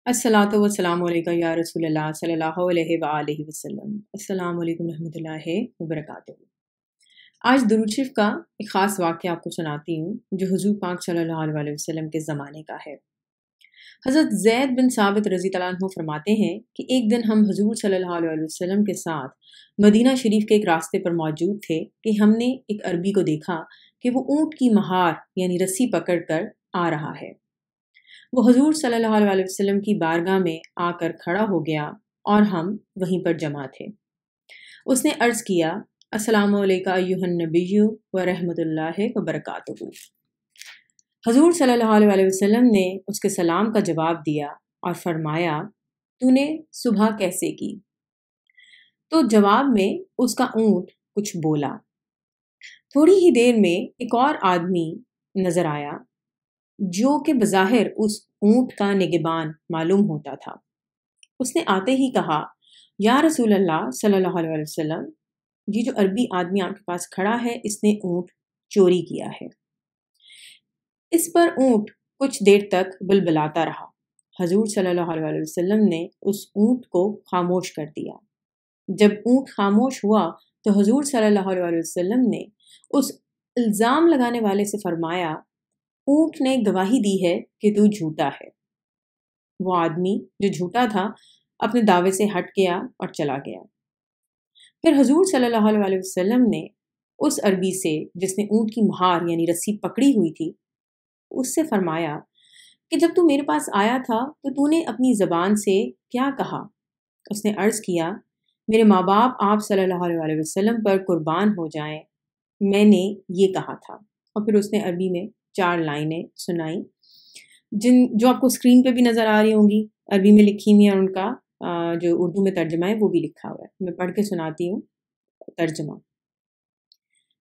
अस्सलातु वस्सलामु अलैका या रसूल अल्लाह सल्लल्लाहु अलैहि व आलिहि वसल्लम। अस्सलामु अलैकुम रहमतुल्लाहि व बरकातुहू। आज दुरूद शरीफ का एक ख़ास वाक़या आपको सुनाती हूँ जो हुज़ूर पाक सल्लल्लाहु अलैहि वसल्लम के ज़माने का है। हज़रत ज़ैद बिन साबित रज़ी अल्लाह अन्हु फरमाते हैं कि एक दिन हम हुज़ूर सल्लल्लाहु अलैहि वसल्लम के साथ मदीना शरीफ के एक रास्ते पर मौजूद थे कि हमने एक अरबी को देखा कि वो ऊँट की महार यानी रस्सी पकड़ कर आ रहा है। वो हुज़ूर सल्लल्लाहु अलैहि वसल्लम की बारगाह में आकर खड़ा हो गया और हम वहीं पर जमा थे। उसने अर्ज़ किया, अस्सलामु अलैका अय्युहन नबिय्यु व रहमतुल्लाहि व बरकातुहू। हुज़ूर सल्लल्लाहु अलैहि वसल्लम ने उसके सलाम का जवाब दिया और फरमाया, तूने सुबह कैसे की? तो जवाब में उसका ऊँट कुछ बोला। थोड़ी ही देर में एक और आदमी नज़र आया जो कि बज़ाहिर उस ऊँट का निगहबान मालूम होता था। उसने आते ही कहा, या रसूल अल्लाह सल्लल्लाहु अलैहि वसल्लम, ये जो अरबी आदमी आपके पास खड़ा है इसने ऊँट चोरी किया है। इस पर ऊँट कुछ देर तक बुलबुलाता रहा। हुज़ूर सल्लल्लाहु अलैहि वसल्लम ने उस ऊँट को खामोश कर दिया। जब ऊँट खामोश हुआ तो हुज़ूर सल्लल्लाहु अलैहि वसल्लम ने उस इल्ज़ाम लगाने वाले से फरमाया, ऊँट ने गवाही दी है कि तू झूठा है। वो आदमी जो झूठा था अपने दावे से हट गया और चला गया। फिर हुज़ूर सल्लल्लाहु अलैहि वसल्लम ने उस अरबी से जिसने ऊँट की महार यानी रस्सी पकड़ी हुई थी उससे फरमाया कि जब तू मेरे पास आया था तो तूने अपनी ज़बान से क्या कहा? उसने अर्ज़ किया, मेरे माँ बाप आप सल्लल्लाहु अलैहि वसल्लम पर कुर्बान हो जाएं, मैंने ये कहा था। और फिर उसने अरबी में 4 लाइनें सुनाई जो आपको स्क्रीन पे भी नज़र आ रही होंगी, अरबी में लिखी हुई है और उनका जो उर्दू में तर्जमा है वो भी लिखा हुआ है। मैं पढ़ के सुनाती हूँ तर्जमा।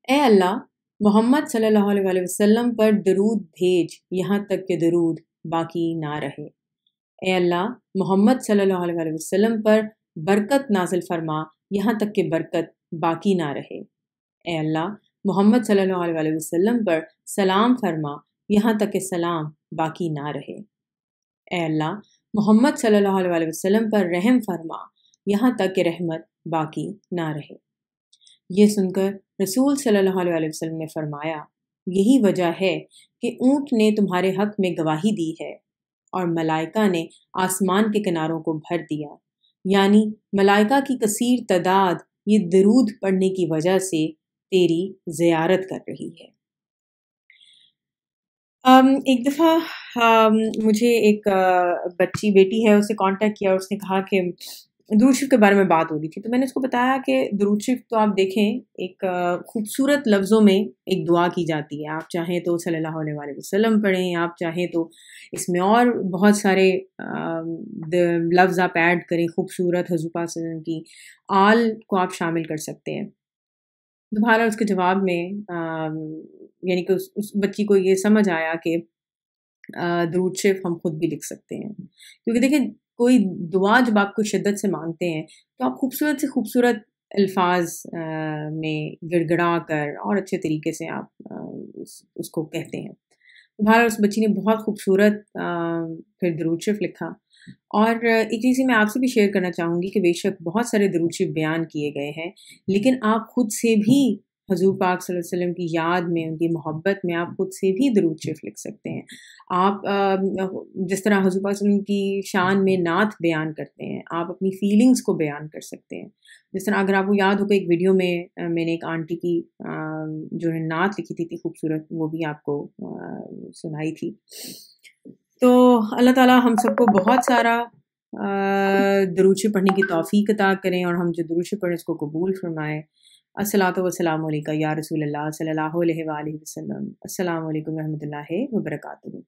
ए अल्लाह, मोहम्मद सल्लल्लाहु अलैहि वसल्लम पर दरूद भेज यहाँ तक कि दरूद बाकी ना रहे। ए अल्लाह, मोहम्मद सल्लल्लाहु अलैहि वसल्लम पर बरकत नाज़िल फरमा यहाँ तक कि बरकत बाकी ना रहे। ए अल्लाह, मोहम्मद सल्लल्लाहु अलैहि वसल्लम पर सलाम फरमा यहाँ तक कि सलाम बाकी ना रहे। ए अल्लाह, मोहम्मद सल्लल्लाहु अलैहि वसल्लम पर रहम फरमा यहाँ तक कि रहमत बाकी ना रहे। ये सुनकर रसूल सल्लल्लाहु अलैहि वसल्लम ने फरमाया, यही वजह है कि ऊँट ने तुम्हारे हक में गवाही दी है और मलाइका ने आसमान के किनारों को भर दिया, यानी मलाइका की कसीर तादाद ये दरूद पढ़ने की वजह से तेरी ज़ियारत कर रही है। एक दफ़ा मुझे एक बच्ची बेटी है उससे कांटेक्ट किया और उसने कहा कि दुरूद शरीफ के बारे में बात हो रही थी। तो मैंने उसको बताया कि दुरूद शरीफ तो आप देखें एक खूबसूरत लफ्ज़ों में एक दुआ की जाती है। आप चाहें तो सल्लल्लाहु अलैहि वसल्लम पढ़ें, आप चाहें तो इसमें और बहुत सारे लफ्ज़ आप ऐड करें खूबसूरत हुज़ूर पाक सल्लल्लाहु अलैहि वसल्लम की आल को आप शामिल कर सकते हैं। तो बहरहाल उसके जवाब में यानी कि उस बच्ची को ये समझ आया कि दुरूद शरीफ हम खुद भी लिख सकते हैं। क्योंकि देखिए कोई दुआ जब आप कोई शिद्दत से मांगते हैं तो आप खूबसूरत से खूबसूरत अल्फाज में गिड़गिड़ा कर और अच्छे तरीके से आप उसको कहते हैं। तो बहरहाल उस बच्ची ने बहुत खूबसूरत फिर दुरूद शरीफ लिखा। और एक चीज़ मैं आपसे भी शेयर करना चाहूँगी कि बेशक बहुत सारे दुरूद शरीफ बयान किए गए हैं, लेकिन आप खुद से भी हुज़ूर पाक सल्लल्लाहु अलैहि वसल्लम की याद में, उनकी मोहब्बत में आप खुद से भी दुरूद शरीफ लिख सकते हैं। आप जिस तरह हुज़ूर पाक सल्लल्लाहु अलैहि वसल्लम की शान में नात बयान करते हैं, आप अपनी फीलिंग्स को बयान कर सकते हैं। जिस तरह अगर आपको याद हो कि एक वीडियो में मैंने एक आंटी की जो है नात लिखी थी खूबसूरत, वो भी आपको सुनाई थी। तो अल्लाह ताला हम सबको बहुत सारा दुरूद शरीफ पढ़ने की तौफ़ीक अता करें और हम जो दुरूद शरीफ पढ़ें उसको कबूल फ़रमाएँ। अस्सलातु वस्सलामु अलैका या रसूल अल्लाह सल्लल्लाहु अलैहि व आलिहि वसल्लम। अस्सलामु अलैकुम रहमतुल्लाहि व बरकातुहू।